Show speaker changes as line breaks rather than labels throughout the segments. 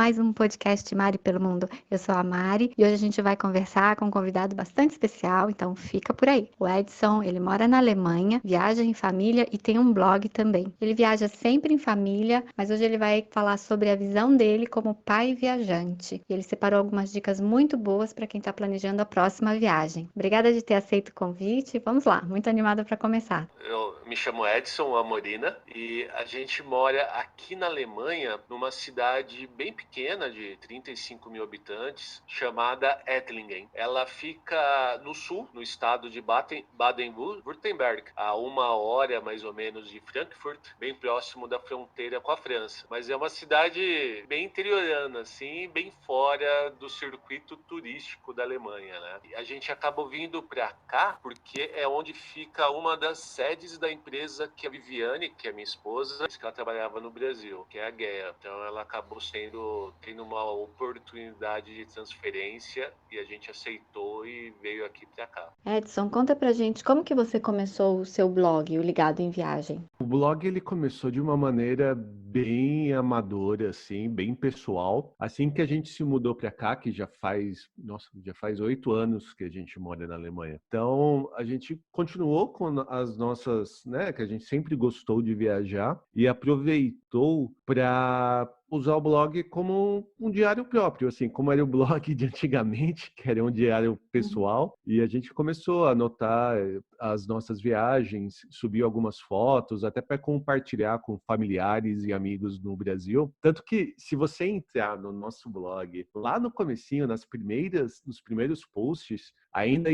mais um podcast Mari pelo Mundo. Eu sou a Mari e hoje a gente vai conversar com um convidado bastante especial, então fica por aí. O Edson, ele mora na Alemanha, viaja em família e tem um blog também. Ele viaja sempre em família, mas hoje ele vai falar sobre a visão dele como pai viajante. E ele separou algumas dicas muito boas para quem está planejando a próxima viagem. Obrigada de ter aceito o convite. Vamos lá, muito animada para começar.
Eu me chamo Edson Amorina e a gente mora aqui na Alemanha, numa cidade bem pequena, de 35 mil habitantes, chamada Ettlingen. Ela fica no sul, no estado de Baden-Württemberg, a 1 hora mais ou menos de Frankfurt, bem próximo da fronteira com a França. Mas é uma cidade bem interiorana, assim, bem fora do circuito turístico da Alemanha, né? E a gente acabou vindo para cá porque é onde fica uma das sedes da empresa que a Viviane, que é minha esposa, que ela trabalhava no Brasil, que é a GEA. Então ela acabou tendo uma oportunidade de transferência e a gente aceitou e veio aqui para cá.
Edson, conta pra gente como que você começou o seu blog, o Ligado em Viagem.
O blog ele começou de uma maneira bem amadora, assim, bem pessoal. Assim que a gente se mudou para cá, que já faz 8 anos que a gente mora na Alemanha. Então a gente continuou com as nossas, né, que a gente sempre gostou de viajar e aproveitou para usar o blog como um diário próprio, assim, como era o blog de antigamente, que era um diário pessoal, e a gente começou a anotar as nossas viagens, subiu algumas fotos, até para compartilhar com familiares e amigos no Brasil. Tanto que, se você entrar no nosso blog, lá no comecinho, nos primeiros posts, ainda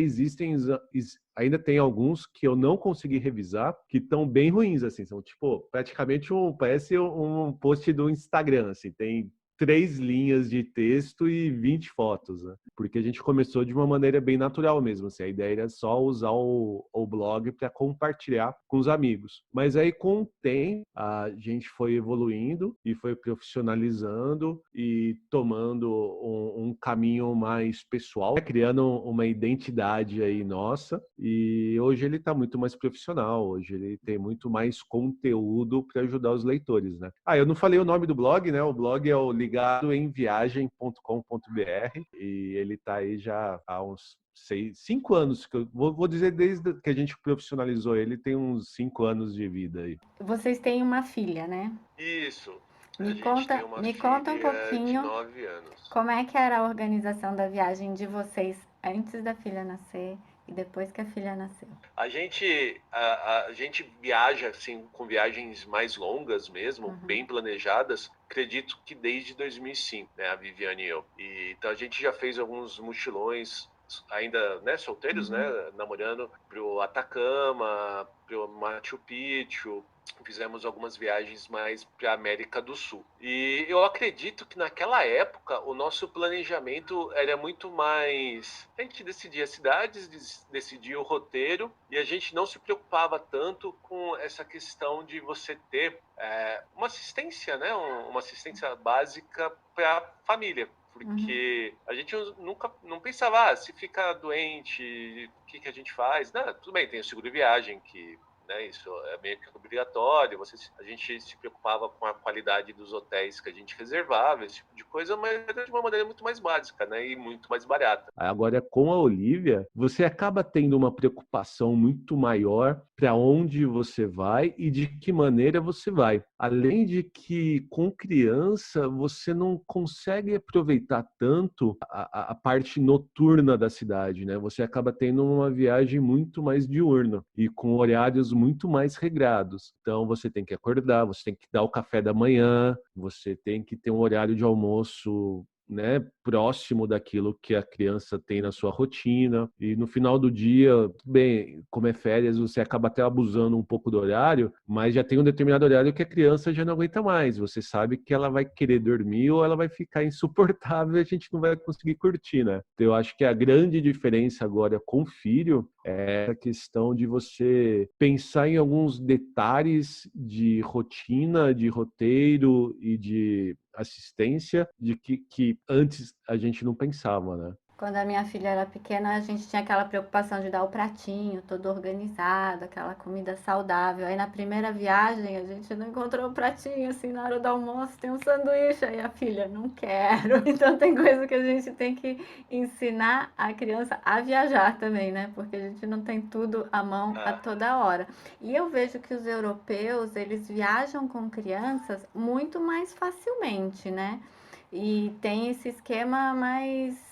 tem alguns que eu não consegui revisar, que estão bem ruins, assim, são tipo, praticamente parece um post do Instagram, assim, tem 3 linhas de texto e 20 fotos, né? Porque a gente começou de uma maneira bem natural mesmo, assim, a ideia era só usar o blog para compartilhar com os amigos. Mas aí, com o tempo, a gente foi evoluindo e foi profissionalizando e tomando um caminho mais pessoal, criando uma identidade aí nossa, e hoje ele está muito mais profissional, hoje ele tem muito mais conteúdo para ajudar os leitores, né? Eu não falei o nome do blog, né? O blog é o ligadoemviagem.com.br e ele está aí já há uns 5 anos, que eu vou dizer desde que a gente profissionalizou ele, tem uns 5 anos de vida aí.
Vocês têm uma filha, né?
Isso.
Me
A gente tem uma
me conta um
filha de
pouquinho
9 anos.
como é que era a organização da viagem de vocês antes da filha nascer e depois que a filha nasceu.
A gente viaja assim com viagens mais longas mesmo, bem planejadas. Acredito que desde 2005, né, a Viviane e eu. Então a gente já fez alguns mochilões ainda, né, solteiros, né, namorando pro Atacama, pro Machu Picchu. Fizemos algumas viagens mais para a América do Sul. E eu acredito que naquela época o nosso planejamento era muito mais... A gente decidia as cidades, decidia o roteiro e a gente não se preocupava tanto com essa questão de você ter uma assistência, né? Uma assistência básica para a família. Porque a gente nunca não pensava, se fica doente, o que a gente faz? Não, tudo bem, tem o seguro de viagem que... Né, isso é meio que obrigatório. A gente se preocupava com a qualidade dos hotéis que a gente reservava, esse tipo de coisa, mas era de uma maneira muito mais básica, né, e muito mais barata.
Agora, com a Olivia, você acaba tendo uma preocupação muito maior para onde você vai e de que maneira você vai. Além de que, com criança, você não consegue aproveitar tanto a parte noturna da cidade, né? Você acaba tendo uma viagem muito mais diurna e com horários muito mais regrados. Então, você tem que acordar, você tem que dar o café da manhã, você tem que ter um horário de almoço, né, próximo daquilo que a criança tem na sua rotina, e no final do dia, bem, como é férias, você acaba até abusando um pouco do horário, mas já tem um determinado horário que a criança já não aguenta mais, você sabe que ela vai querer dormir ou ela vai ficar insuportável e a gente não vai conseguir curtir, né? Então, eu acho que a grande diferença agora com o filho é a questão de você pensar em alguns detalhes de rotina, de roteiro e de assistência de que antes a gente não pensava, né?
Quando a minha filha era pequena, a gente tinha aquela preocupação de dar o pratinho todo organizado, aquela comida saudável. Aí na primeira viagem a gente não encontrou o pratinho, assim, na hora do almoço tem um sanduíche. Aí a filha, não quero. Então tem coisa que a gente tem que ensinar a criança a viajar também, né? Porque a gente não tem tudo à mão a toda hora. E eu vejo que os europeus, eles viajam com crianças muito mais facilmente, né? E tem esse esquema mais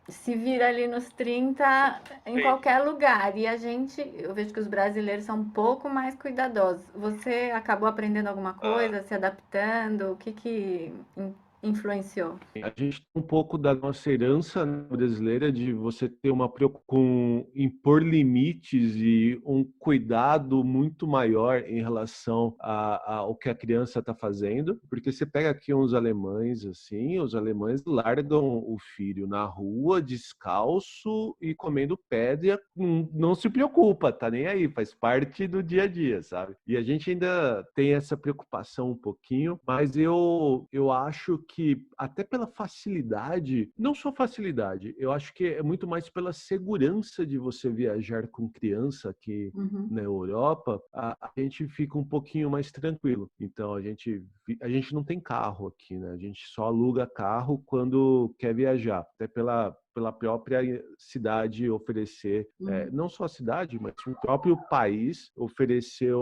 se vira ali nos 30 em
Sim.
qualquer lugar. E a gente, eu vejo que os brasileiros são um pouco mais cuidadosos. Você acabou aprendendo alguma coisa, se adaptando? O que influenciou?
A gente tem um pouco da nossa herança brasileira de você ter uma preocupação com impor limites e um cuidado muito maior em relação ao que a criança está fazendo, porque você pega aqui uns alemães assim, os alemães largam o filho na rua descalço e comendo pedra, não se preocupa, tá nem aí, faz parte do dia a dia, sabe? E a gente ainda tem essa preocupação um pouquinho, mas eu acho que até pela facilidade, não só facilidade, eu acho que é muito mais pela segurança de você viajar com criança aqui na Europa, a gente fica um pouquinho mais tranquilo. Então a gente não tem carro aqui, né? A gente só aluga carro quando quer viajar, até pela própria cidade oferecer, não só a cidade, mas o próprio país oferecer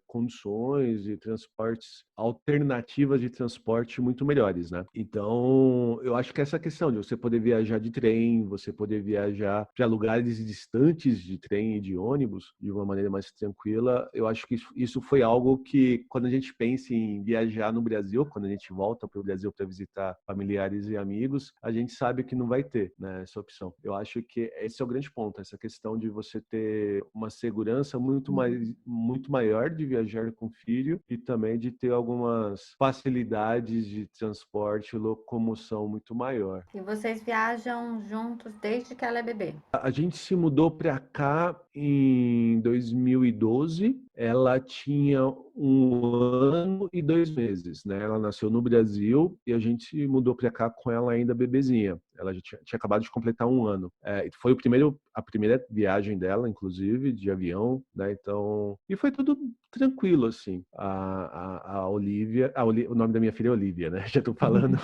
condições e transportes, alternativas de transporte muito melhores, né? Então, eu acho que essa questão de você poder viajar de trem, você poder viajar para lugares distantes de trem e de ônibus de uma maneira mais tranquila, eu acho que isso foi algo que, quando a gente pensa em viajar no Brasil, quando a gente volta para o Brasil para visitar familiares e amigos, a gente sabe que não vai ter, né, essa opção. Eu acho que esse é o grande ponto, essa questão de você ter uma segurança muito maior de viajar com o filho e também de ter algumas facilidades de transporte e locomoção muito maior.
E vocês viajam juntos desde que ela é bebê?
A gente se mudou para cá em 2012. Ela tinha 1 ano e 2 meses, né? Ela nasceu no Brasil e a gente se mudou para cá com ela ainda bebezinha. Ela já tinha acabado de completar 1 ano. Foi a primeira viagem dela, inclusive, de avião, né? Então, e foi tudo tranquilo, assim. A Olivia, o nome da minha filha é Olivia, né? Já tô falando.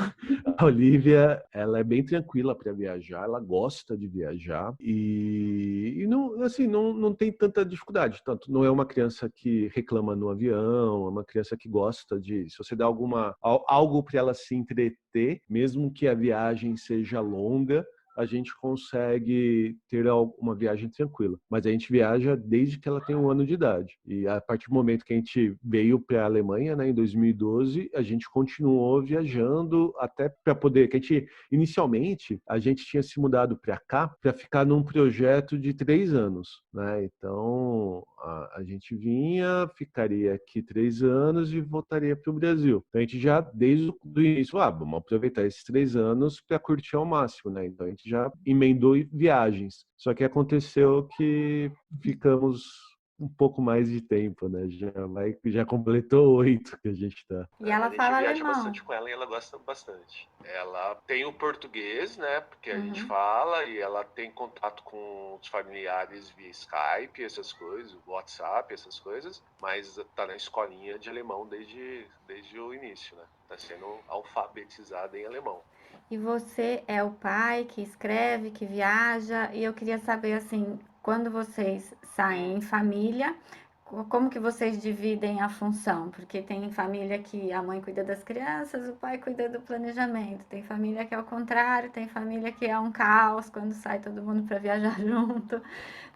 A Olivia, ela é bem tranquila para viajar, ela gosta de viajar e não, assim, não tem tanta dificuldade. Tanto não é uma criança que reclama no avião, é uma criança que gosta se você dá algo para ela se entreter, mesmo que a viagem seja longa, a gente consegue ter uma viagem tranquila. Mas a gente viaja desde que ela tem 1 ano de idade. E a partir do momento que a gente veio para a Alemanha, né, em 2012, a gente continuou viajando até para poder... Inicialmente, a gente tinha se mudado para cá para ficar num projeto de 3 anos, né? Então, a gente vinha, ficaria aqui 3 anos e voltaria para o Brasil. Então, a gente já, desde o início, vamos aproveitar esses 3 anos para curtir ao máximo, né? Então, a gente já emendou viagens. Só que aconteceu que ficamos um pouco mais de tempo, né? Já completou 8 que a gente tá.
E ela fala
A gente viaja
alemão.
bastante com ela e ela gosta bastante. Ela tem o português, né? Porque a gente fala e ela tem contato com os familiares via Skype, essas coisas, WhatsApp, essas coisas. Mas tá na escolinha de alemão desde o início, né? Tá sendo alfabetizada em alemão.
E você é o pai que escreve, que viaja, e eu queria saber, assim, quando vocês saem em família, como que vocês dividem a função? Porque tem família que a mãe cuida das crianças, o pai cuida do planejamento. Tem família que é o contrário, tem família que é um caos quando sai todo mundo para viajar junto.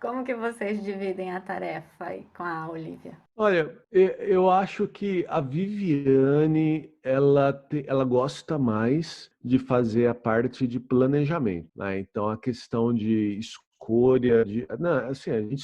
Como que vocês dividem a tarefa aí com a Olivia?
Olha, eu acho que a Viviane, ela gosta mais de fazer a parte de planejamento, né? Então, a questão de escolha, não, assim, a gente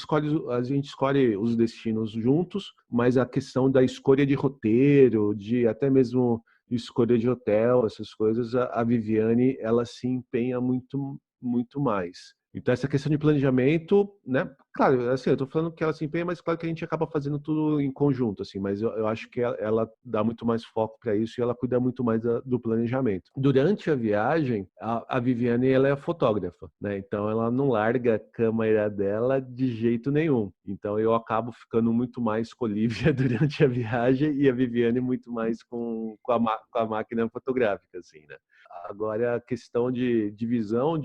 escolhe os destinos juntos, mas a questão da escolha de roteiro, de até mesmo escolha de hotel, essas coisas, a Viviane, ela se empenha muito, muito mais. Então, essa questão de planejamento, né? Claro, assim, eu tô falando que ela se empenha, mas claro que a gente acaba fazendo tudo em conjunto, assim, mas eu acho que ela dá muito mais foco para isso e ela cuida muito mais do planejamento. Durante a viagem, a Viviane, ela é fotógrafa, né? Então ela não larga a câmera dela de jeito nenhum. Então eu acabo ficando muito mais com a Olivia durante a viagem e a Viviane muito mais com a máquina fotográfica, assim, né? Agora, a questão de divisão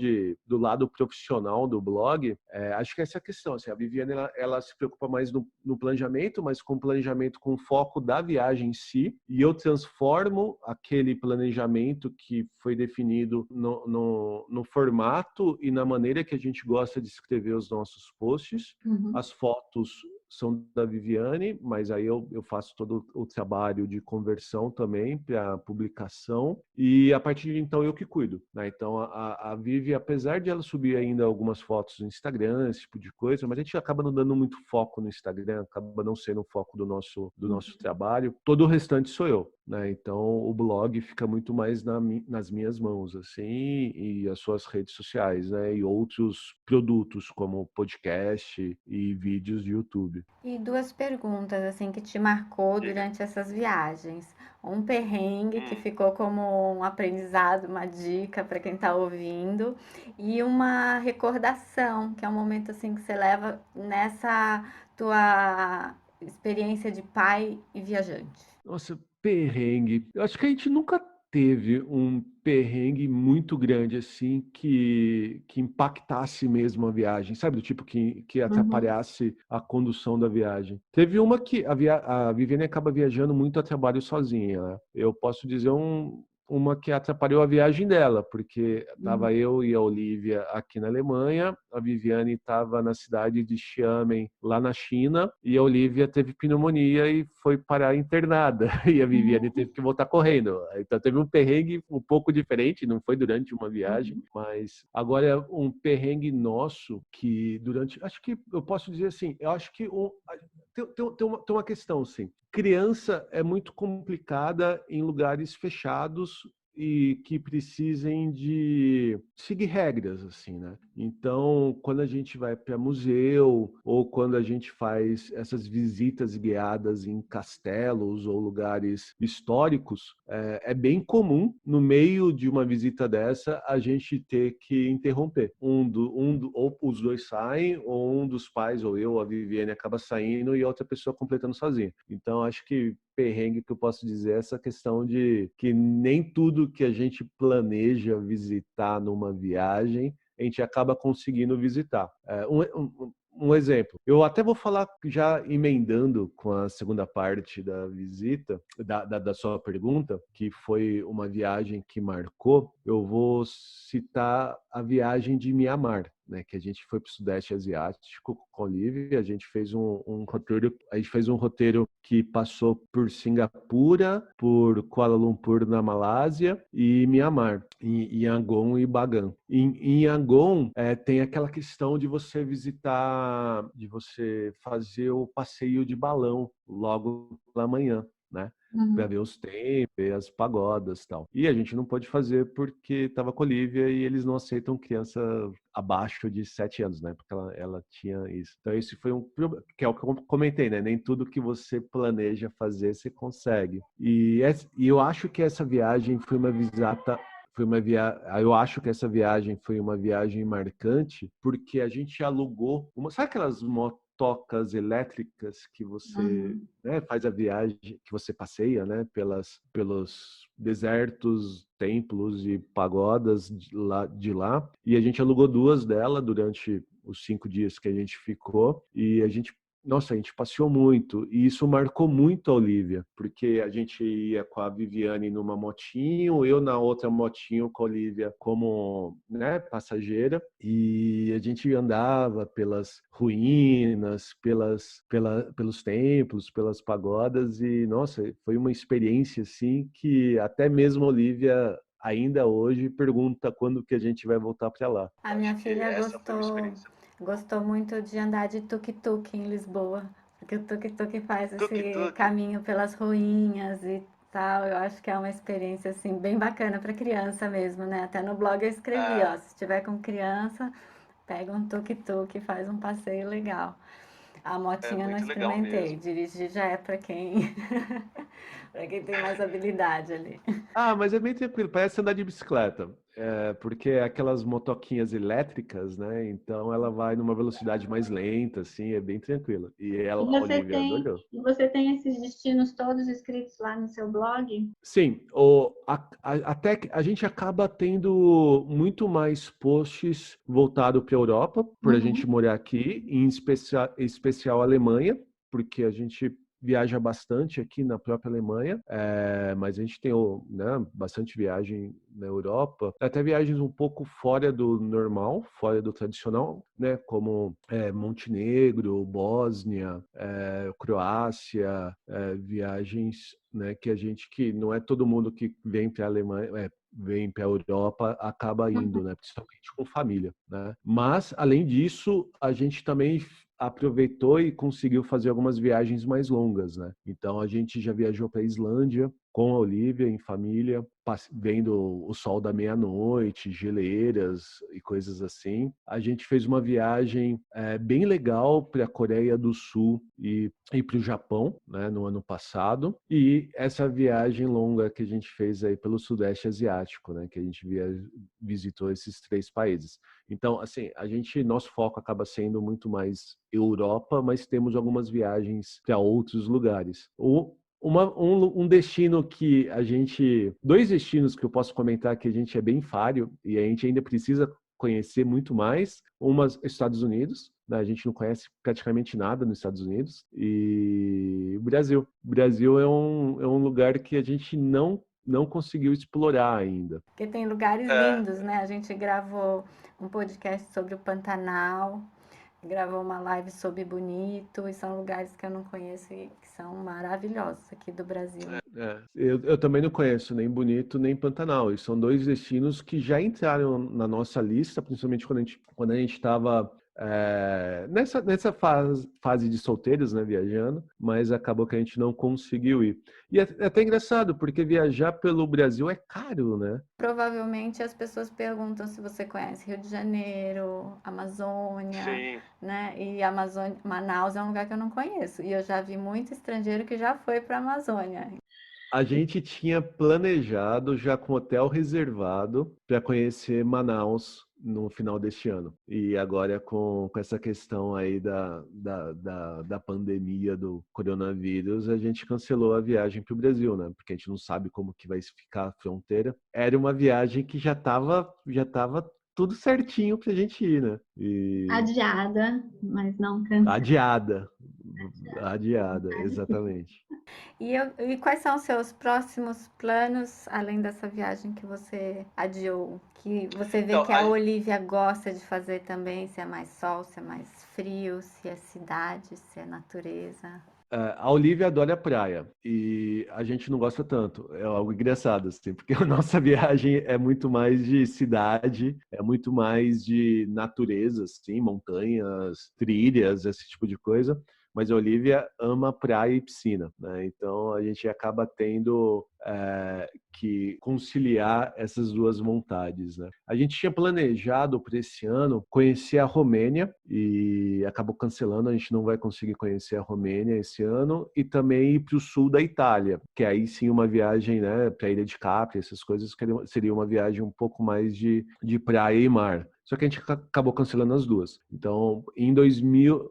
do lado profissional do blog, acho que essa é a questão. Assim, a Viviane ela se preocupa mais no planejamento, mas com planejamento com foco da viagem em si, e eu transformo aquele planejamento que foi definido no formato e na maneira que a gente gosta de escrever os nossos posts. As fotos são da Viviane, mas aí eu faço todo o trabalho de conversão também para publicação, e a partir de então eu que cuido, né? Então a Vivi, apesar de ela subir ainda algumas fotos no Instagram, esse tipo de coisa, mas a gente acaba não dando muito foco no Instagram, acaba não sendo o foco do nosso trabalho. Todo o restante sou eu, né? Então o blog fica muito mais nas minhas mãos, assim, e as suas redes sociais, né? E outros produtos como podcast e vídeos de YouTube.
E duas perguntas, assim, que te marcou
Diga.
durante essas viagens. Um perrengue que
Hum,
ficou como um aprendizado, uma dica para quem está ouvindo, e uma recordação, que é um momento assim que você leva nessa tua experiência de pai e viajante.
Nossa, perrengue. Eu acho que a gente nunca teve um perrengue muito grande assim que impactasse mesmo a viagem, sabe? Do tipo que
Uhum.
atrapalhasse a condução da viagem. Teve uma que a Viviane acaba viajando muito a trabalho sozinha, né? Eu posso dizer uma que atrapalhou a viagem dela, porque estava
Uhum.
eu e a Olivia aqui na Alemanha, a Viviane estava na cidade de Xiamen, lá na China, e a Olivia teve pneumonia e foi parar internada, e a Viviane teve que voltar correndo. Então teve um perrengue um pouco diferente, não foi durante uma viagem,
Uhum.
mas agora um perrengue nosso que acho que eu posso dizer assim, eu acho que tem uma questão, sim. Criança é muito complicada em lugares fechados e que precisem de seguir regras, assim, né? Então, quando a gente vai para museu ou quando a gente faz essas visitas guiadas em castelos ou lugares históricos, é bem comum, no meio de uma visita dessa, a gente ter que interromper. Ou os dois saem, ou um dos pais, ou eu, ou a Viviane, acaba saindo e a outra pessoa completando sozinha. Então, acho que perrengue que eu posso dizer é essa questão de que nem tudo que a gente planeja visitar numa viagem a gente acaba conseguindo visitar. Um exemplo, eu até vou falar já emendando com a segunda parte da visita, da sua pergunta, que foi uma viagem que marcou, eu vou citar a viagem de Mianmar, né, que a gente foi para o Sudeste Asiático com a Olivia, a gente fez um roteiro que passou por Singapura, por Kuala Lumpur na Malásia e Mianmar, em Yangon e Bagan. Em Yangon tem aquela questão de você visitar, de você fazer o passeio de balão logo pela manhã, né? Para
Uhum.
ver os templos, ver as pagodas e tal. E a gente não pôde fazer porque estava com a Olivia e eles não aceitam criança abaixo de 7 anos, né? Porque ela tinha isso. Então, esse foi que é o que eu comentei, né? Nem tudo que você planeja fazer, você consegue. E eu acho que essa viagem foi uma visita. Eu acho que essa viagem foi uma viagem marcante, porque a gente alugou sabe aquelas motocas elétricas que você,
Uhum.
né, faz a viagem, que você passeia, né, pelos desertos, templos e pagodas de lá, e a gente alugou duas delas durante os 5 dias que a gente ficou, e nossa, a gente passeou muito, e isso marcou muito a Olivia, porque a gente ia com a Viviane numa motinho, eu na outra motinho com a Olivia como, né, passageira, e a gente andava pelas ruínas, pelos templos, pelas pagodas, e nossa, foi uma experiência assim que até mesmo a Olivia ainda hoje pergunta quando que a gente vai voltar para lá.
A minha
acho que
filha
essa foi uma experiência.
gostou muito de andar de tuk-tuk em Lisboa, porque o tuk-tuk faz esse
Tuk-tuk.
caminho pelas ruínas e tal. Eu acho que é uma experiência assim bem bacana para criança mesmo, né? Até no blog eu escrevi, ó,
Ah,
se tiver com criança, Pega um tuk-tuk e faz um passeio legal. A
É
motinha eu não
muito legal
experimentei.
mesmo.
Dirigir já é para quem para quem tem mais habilidade ali.
Ah, mas é bem tranquilo, parece andar de bicicleta. Porque é aquelas motoquinhas elétricas, né? Então ela vai numa velocidade mais lenta, assim, é bem tranquilo. E ela,
E
a
você
Olivia
tem,
adorou.
e você tem esses destinos todos escritos lá no seu blog?
Sim, até que a gente acaba tendo muito mais posts voltado para a Europa, por a gente
Uhum.
morar aqui, em especial a Alemanha, porque a gente viaja bastante aqui na própria Alemanha, mas a gente tem, né, bastante viagem na Europa, até viagens um pouco fora do normal, fora do tradicional, né, como Montenegro, Bósnia, Croácia, viagens, né, que não é todo mundo que vem para a Alemanha, vem para a Europa, acaba indo, né, principalmente com família, né? Mas além disso, a gente também aproveitou e conseguiu fazer algumas viagens mais longas, né? Então a gente já viajou para a Islândia com a Olivia em família, vendo o sol da meia-noite, geleiras e coisas assim. A gente fez uma viagem bem legal para a Coreia do Sul e para o Japão, né, no ano passado. E essa viagem longa que a gente fez aí pelo Sudeste Asiático, né, que a gente visitou esses 3 países. Então, assim, nosso foco acaba sendo muito mais Europa, mas temos algumas viagens para outros lugares. Um destino que dois destinos que eu posso comentar que a gente é bem falho e a gente ainda precisa conhecer muito mais. Uma, Estados Unidos, né? A gente não conhece praticamente nada nos Estados Unidos. E o Brasil. O Brasil é um lugar que a gente não conseguiu explorar ainda.
Porque tem lugares
É,
lindos, né? A gente gravou um podcast sobre o Pantanal, gravou uma live sobre Bonito, e são lugares que eu não conheço e que são maravilhosos aqui do Brasil.
Eu também não conheço nem Bonito nem Pantanal. E são dois destinos que já entraram na nossa lista, principalmente quando a gente estava nessa fase de solteiros, né, viajando, mas acabou que a gente não conseguiu ir. E é até engraçado, porque viajar pelo Brasil é caro, né?
Provavelmente as pessoas perguntam se você conhece Rio de Janeiro, Amazônia,
sim.
né? E Manaus é um lugar que eu não conheço. E eu já vi muito estrangeiro que já foi para a Amazônia.
A gente tinha planejado já com hotel reservado para conhecer Manaus no final deste ano. E agora com essa questão aí da pandemia do coronavírus, a gente cancelou a viagem para o Brasil, né? Porque a gente não sabe como que vai ficar a fronteira. Era uma viagem que já tava tudo certinho para a gente ir, né? E
Adiada, mas não cancelada.
adiada, adiada, exatamente.
E quais são os seus próximos planos, além dessa viagem que você adiou? Que você vê
Então,
que a Olivia gosta de fazer também, se é mais sol, se é mais frio, se é cidade, se é natureza.
A Olivia adora a praia e a gente não gosta tanto. É algo engraçado, assim, porque a nossa viagem é muito mais de cidade, é muito mais de natureza, assim, montanhas, trilhas, esse tipo de coisa. Mas a Olivia ama praia e piscina, né? Então a gente acaba tendo que conciliar essas duas vontades, né? A gente tinha planejado para esse ano conhecer a Romênia e acabou cancelando. A gente não vai conseguir conhecer a Romênia esse ano e também ir para o sul da Itália, que aí sim uma viagem, né, para a Ilha de Capri, essas coisas, que seria uma viagem um pouco mais de praia e mar. Só que a gente acabou cancelando as duas. Então, em 2000,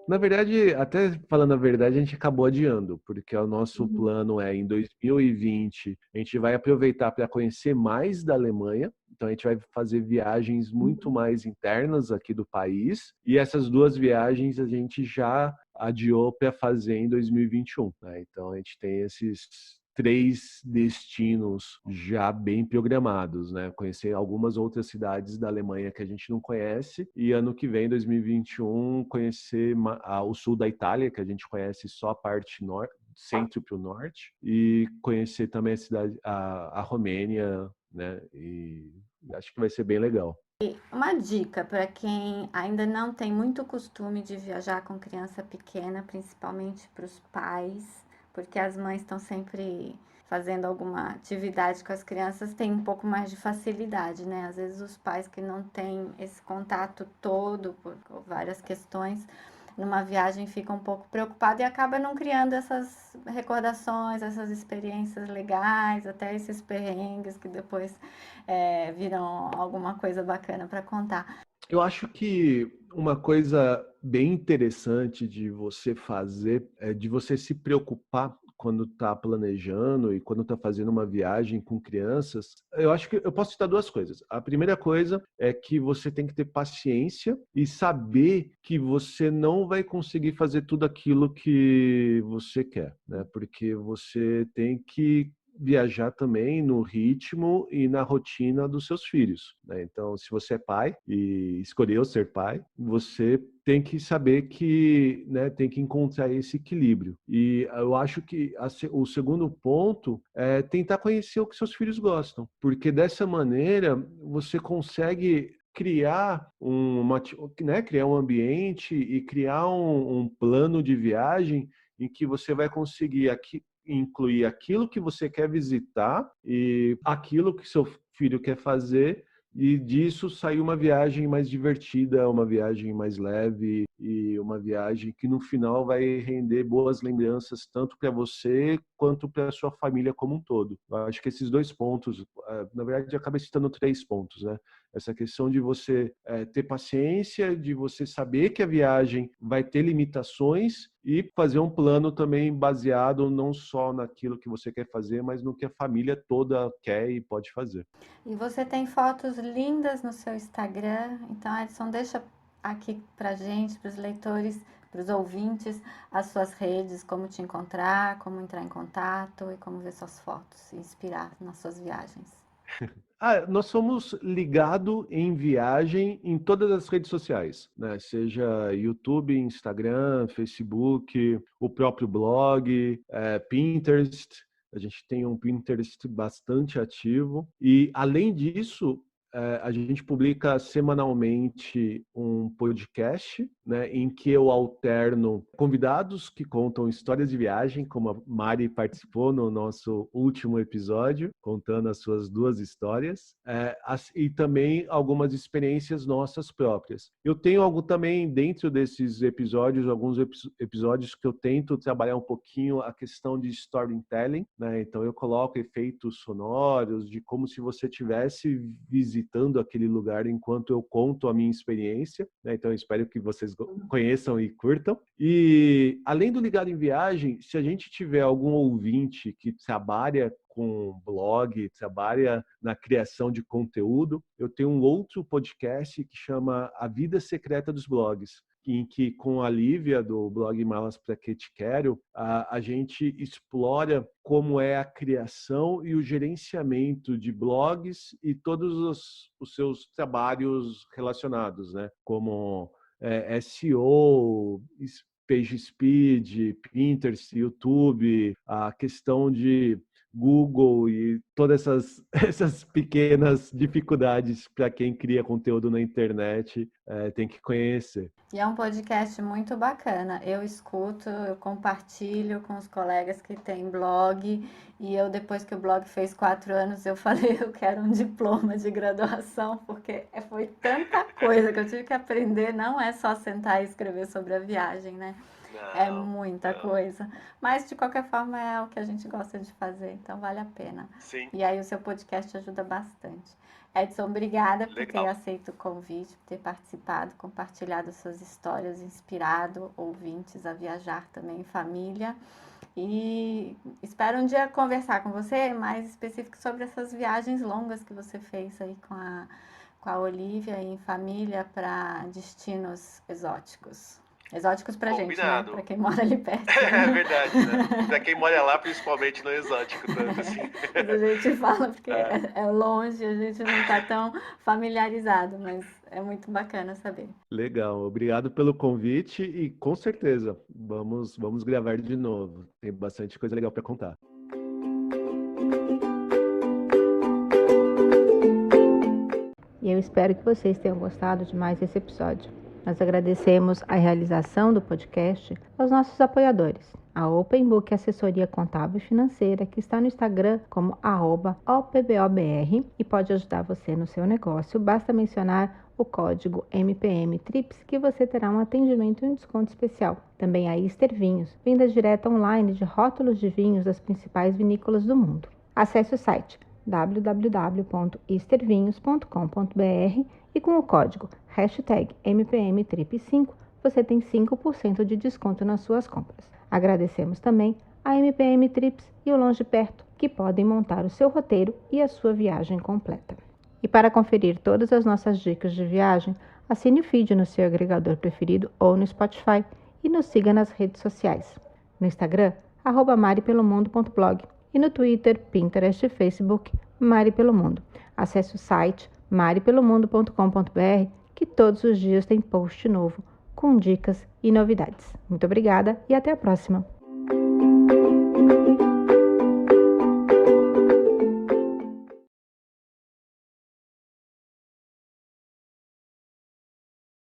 na verdade, até falando a verdade, a gente acabou adiando, porque o nosso plano é em 2020, a gente vai aproveitar para conhecer mais da Alemanha, então a gente vai fazer viagens muito mais internas aqui do país, e essas duas viagens a gente já adiou para fazer em 2021, né? Então a gente tem esses 3 destinos já bem programados, né? Conhecer algumas outras cidades da Alemanha que a gente não conhece e ano que vem, 2021, conhecer o sul da Itália, que a gente conhece só a parte norte, centro para o norte, e conhecer também a Romênia, né? E acho que vai ser bem legal.
Uma dica para quem ainda não tem muito costume de viajar com criança pequena, principalmente para os pais, porque as mães estão sempre fazendo alguma atividade com as crianças, têm um pouco mais de facilidade, né? Às vezes os pais que não têm esse contato todo, por várias questões, numa viagem ficam um pouco preocupados e acaba não criando essas recordações, essas experiências legais, até esses perrengues que depois viram alguma coisa bacana para contar.
Eu acho que uma coisa bem interessante de você fazer é de você se preocupar quando está planejando e quando está fazendo uma viagem com crianças. Eu acho que eu posso citar duas coisas. A primeira coisa é que você tem que ter paciência e saber que você não vai conseguir fazer tudo aquilo que você quer, né? Porque você tem que viajar também no ritmo e na rotina dos seus filhos, né? Então, se você é pai e escolheu ser pai, você tem que saber que, né, tem que encontrar esse equilíbrio. E eu acho que o segundo ponto é tentar conhecer o que seus filhos gostam, porque dessa maneira você consegue criar criar um ambiente e criar um plano de viagem em que você vai conseguir incluir aquilo que você quer visitar e aquilo que seu filho quer fazer, e disso sair uma viagem mais divertida, uma viagem mais leve e uma viagem que no final vai render boas lembranças tanto para você quanto para a sua família como um todo. Eu acho que esses dois pontos, na verdade, eu acabei citando 3 pontos, né? Essa questão de você ter paciência, de você saber que a viagem vai ter limitações e fazer um plano também baseado não só naquilo que você quer fazer, mas no que a família toda quer e pode fazer.
E você tem fotos lindas no seu Instagram, então, Edson, deixa aqui pra gente, para os leitores, para os ouvintes, as suas redes, como te encontrar, como entrar em contato e como ver suas fotos e inspirar nas suas viagens.
Nós somos ligado em viagem em todas as redes sociais, né? Seja YouTube, Instagram, Facebook, o próprio blog, Pinterest. A gente tem um Pinterest bastante ativo. E, além disso, a gente publica semanalmente um podcast, né, em que eu alterno convidados que contam histórias de viagem, como a Mari participou no nosso último episódio, contando as suas 2 histórias, e também algumas experiências nossas próprias. Eu tenho algo também dentro desses episódios, alguns episódios que eu tento trabalhar um pouquinho a questão de storytelling, né? Então eu coloco efeitos sonoros de como se você tivesse visitando aquele lugar enquanto eu conto a minha experiência, né? Então eu espero que vocês conheçam e curtam. E além do Ligado em Viagem, se a gente tiver algum ouvinte que trabalha com blog, trabalha na criação de conteúdo, eu tenho um outro podcast que chama A Vida Secreta dos Blogs, em que com a Lívia do blog Malas Pra Que Te Quero, a gente explora como é a criação e o gerenciamento de blogs e todos os seus trabalhos relacionados, né? Como SEO, PageSpeed, Pinterest, YouTube, a questão de Google e todas essas pequenas dificuldades para quem cria conteúdo na internet tem que conhecer.
E é um podcast muito bacana. Eu escuto, eu compartilho com os colegas que têm blog. E eu, depois que o blog fez 4 anos, eu falei, eu quero um diploma de graduação, porque foi tanta coisa que eu tive que aprender. Não é só sentar e escrever sobre a viagem, né? É muita coisa. Mas, de qualquer forma, é o que a gente gosta de fazer. Então, vale a pena.
Sim.
E aí, o seu podcast ajuda bastante. Edson, obrigada por
Legal.
ter aceito o convite, por ter participado, compartilhado suas histórias, inspirado ouvintes a viajar também em família. E espero um dia conversar com você mais específico sobre essas viagens longas que você fez aí com a Olivia em família para destinos exóticos. Exóticos pra
Combinado.
gente, né? Pra quem mora ali perto.
É verdade, né? Pra quem mora lá, principalmente no exótico, tanto assim.
A gente fala porque é longe, a gente não tá tão familiarizado, mas é muito bacana saber.
Legal, obrigado pelo convite e com certeza vamos gravar de novo. Tem bastante coisa legal para contar.
E eu espero que vocês tenham gostado de mais esse episódio. Nós agradecemos a realização do podcast aos nossos apoiadores. a Open Book Assessoria Contábil e Financeira, que está no Instagram como @opbobr e pode ajudar você no seu negócio. Basta mencionar o código MPM TRIPS que você terá um atendimento e um desconto especial. Também a Easter Vinhos, venda direta online de rótulos de vinhos das principais vinícolas do mundo. Acesse o site www.eastervinhos.com.br e com o código #MPMTRIP5 você tem 5% de desconto nas suas compras. Agradecemos também a MPM Trips e o Longe Perto, que podem montar o seu roteiro e a sua viagem completa. E para conferir todas as nossas dicas de viagem, assine o feed no seu agregador preferido ou no Spotify e nos siga nas redes sociais. No Instagram, @maripelomundo.blog e no Twitter, Pinterest e Facebook, Mari Pelo Mundo. Acesse o site maripelomundo.com.br que todos os dias tem post novo com dicas e novidades. Muito obrigada e até a próxima!